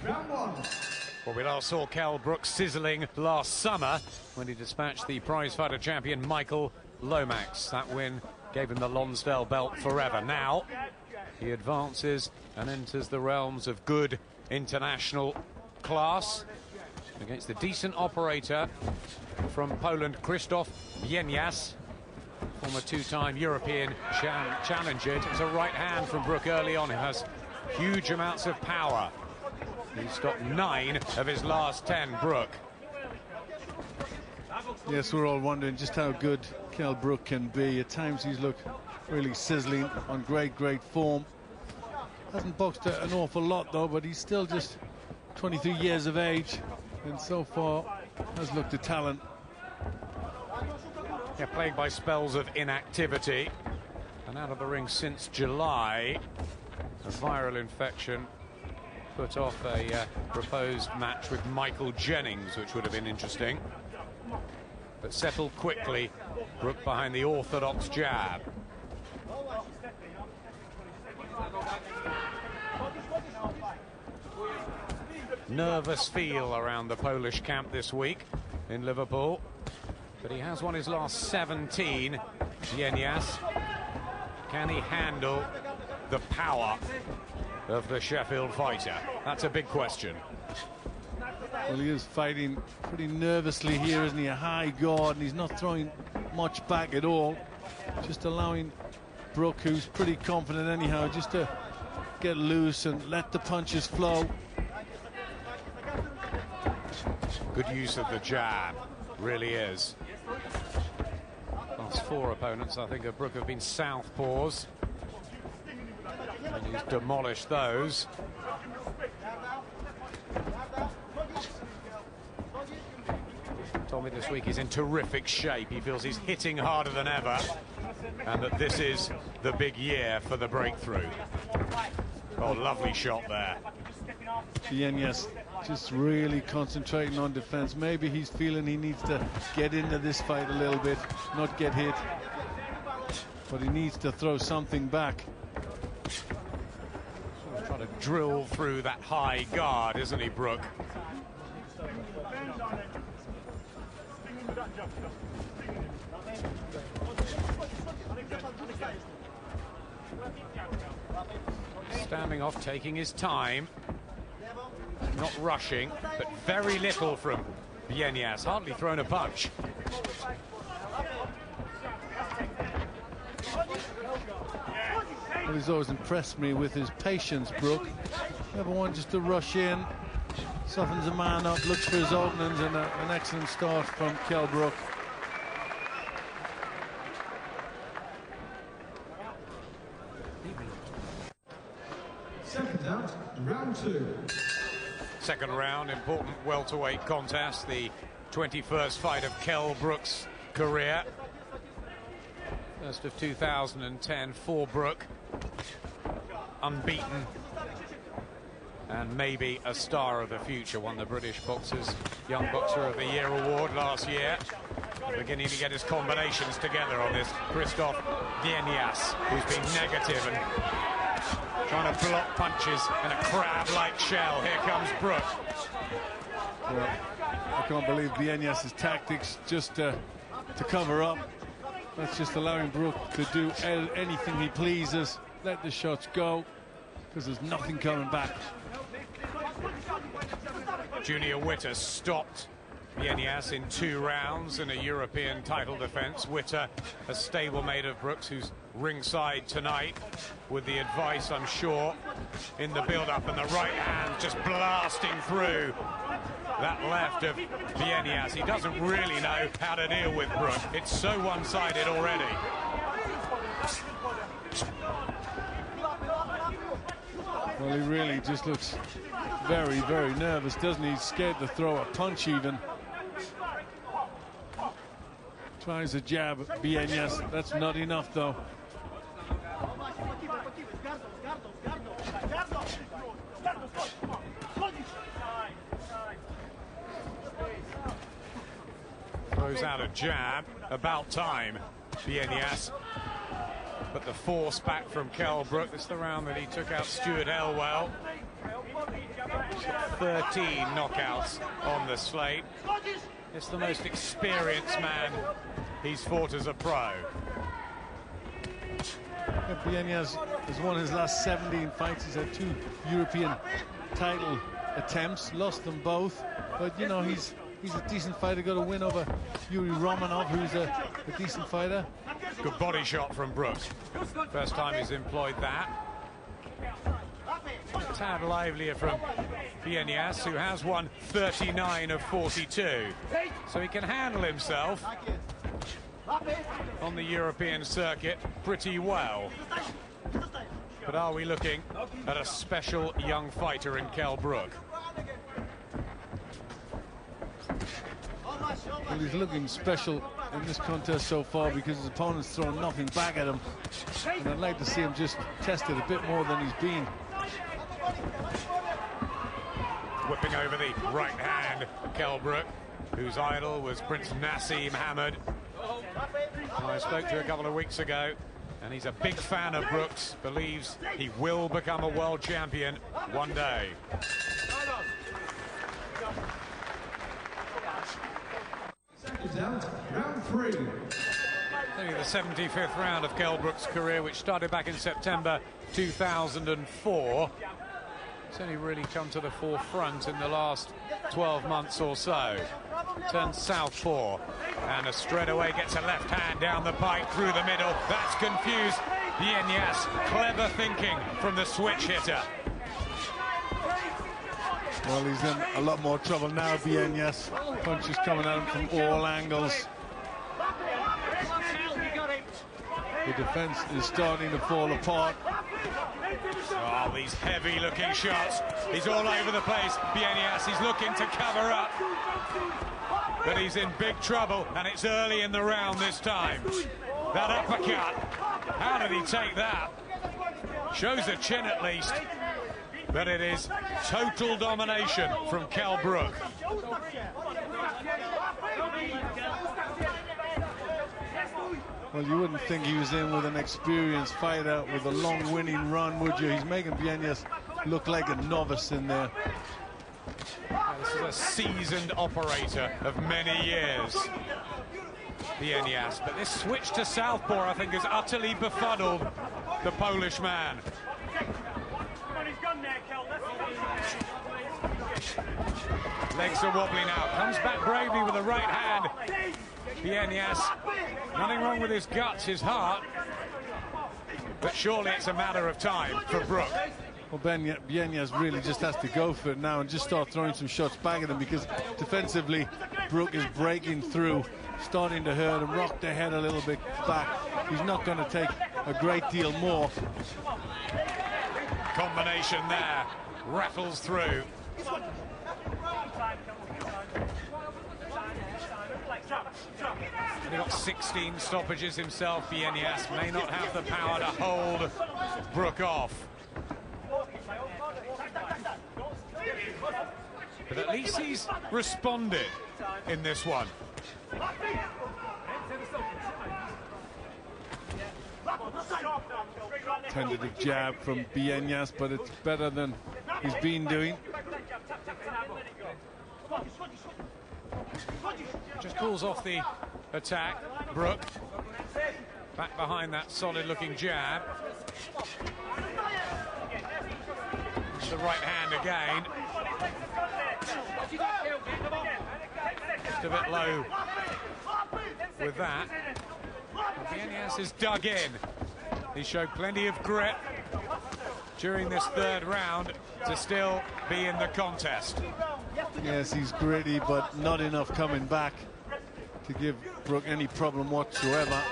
Well, we last saw Kell Brook sizzling last summer when he dispatched the prizefighter champion Michael Lomax. That win gave him the Lonsdale belt forever. Now he advances and enters the realms of good international class against the decent operator from Poland, Krzysztof Bienias, former two-time European challenger. It's a right hand from Brook early on, who has huge amounts of power. He's stopped 9 of his last 10, Brook. Yes, we're all wondering just how good Kell Brook can be. At times he's looked really sizzling, on great form. Hasn't boxed an awful lot though, but he's still just 23 years of age, and so far has looked a talent. Yeah, plagued by spells of inactivity, and out of the ring since July. A viral infection put off a proposed match with Michael Jennings, which would have been interesting, but settled quickly. Brook behind the orthodox jab. Nervous feel around the Polish camp this week in Liverpool, but he has won his last 17. Bienias, can he handle the power of the Sheffield fighter? That's a big question. Well, he is fighting pretty nervously here, isn't he? A high guard, and he's not throwing much back at all. Just allowing Brook, who's pretty confident anyhow, just to get loose and let the punches flow. Good use of the jab, really is. Last 4 opponents, I think, of Brook have been southpaws, and he's demolished those. Told me this week he's in terrific shape. He feels he's hitting harder than ever, and that this is the big year for the breakthrough. Oh, lovely shot there. Bienias just really concentrating on defense. Maybe he's feeling he needs to get into this fight a little bit, not get hit, but he needs to throw something back. Trying to drill through that high guard, isn't he, Brook? Standing off, taking his time, not rushing, but very little from Bienias, hardly thrown a punch. Well, he's always impressed me with his patience, Brook. Never one just to rush in, softens a man up, looks for his openings, and an excellent start from Kell Brook. Second out, round 2. Second round, important welterweight contest, the 21st fight of Kell Brook's career. First of 2010 for Brook. Unbeaten, and maybe a star of the future. Won the British Boxers Young Boxer of the Year award last year. Beginning to get his combinations together on this Krzysztof Bienias, who's been negative and trying to block punches in a crab-like shell. Here comes Brook. Well, I can't believe Bienias' tactics just to cover up. That's just allowing Brook to do anything he pleases. Let the shots go, because there's nothing coming back. Junior Witter stopped Bienias in 2 rounds in a European title defense. Witter, a stablemate of Brook's, who's ringside tonight, with the advice, I'm sure, in the build-up, and the right hand just blasting through that left of Bienias. He doesn't really know how to deal with Brook. It's so one-sided already. Well, he really just looks very nervous, doesn't he? He's scared to throw a punch even. Tries a jab, Bienias. That's not enough, though. Throws out a jab. About time, Bienias. But the force back from Kell Brook. This is the round that he took out Stuart Elwell. 13 knockouts on the slate. It's the most experienced man he's fought as a pro. Bienias has won his last 17 fights. He's had 2 European title attempts, lost them both. But, you know, he's a decent fighter. Got a win over Yuri Romanov, who's a decent fighter. Good body shot from Brook. First time he's employed that. A tad livelier from Bienias, who has won 39 of 42. So he can handle himself on the European circuit pretty well. But are we looking at a special young fighter in Kell Brook? Well, he's looking special in this contest so far because his opponent's thrown nothing back at him. And I'd like to see him just tested a bit more than he's been. Whipping over the right hand, Kell Brook, whose idol was Prince Nassim Hamad. I spoke to a couple of weeks ago, and he's a big fan of Brooks, believes he will become a world champion one day. Round 3. Only the 75th round of Kell Brook's career, which started back in September 2004. It's only really come to the forefront in the last 12 months or so. Turns southpaw, and a straightaway gets a left hand down the pike through the middle. That's confused Bienias. Clever thinking from the switch hitter. Well, he's in a lot more trouble now, Bienias. Punches coming at him from all angles. The defense is starting to fall apart. Oh, these heavy-looking shots. He's all over the place. Bienias, he's looking to cover up. But he's in big trouble, and it's early in the round this time. That uppercut. How did he take that? Shows a chin at least. But it is total domination from Kell Brook. Well, you wouldn't think he was in with an experienced fighter with a long winning run, would you? He's making Bienias look like a novice in there. This is a seasoned operator of many years, Bienias. But this switch to southpaw, I think, has utterly befuddled the Polish man. Legs are wobbly now. Comes back bravely with the right hand. Bienias, nothing wrong with his guts, his heart. But surely it's a matter of time for Brook. Well, Bienias really just has to go for it now and just start throwing some shots back at him, because defensively, Brook is breaking through, starting to hurt him, rock the head a little bit back. He's not going to take a great deal more. Combination there, rattles through. He's got 16 stoppages himself. Bienias may not have the power to hold Brook off. But at least he's responded in this one. Tentative jab from Bienias, but it's better than he's been doing. Just calls off the attack. Brook back behind that solid-looking jab. The right hand again. Just a bit low with that. Bienias is dug in. He showed plenty of grit during this third round to still be in the contest. Yes, he's gritty, but not enough coming back to give Brook any problem whatsoever.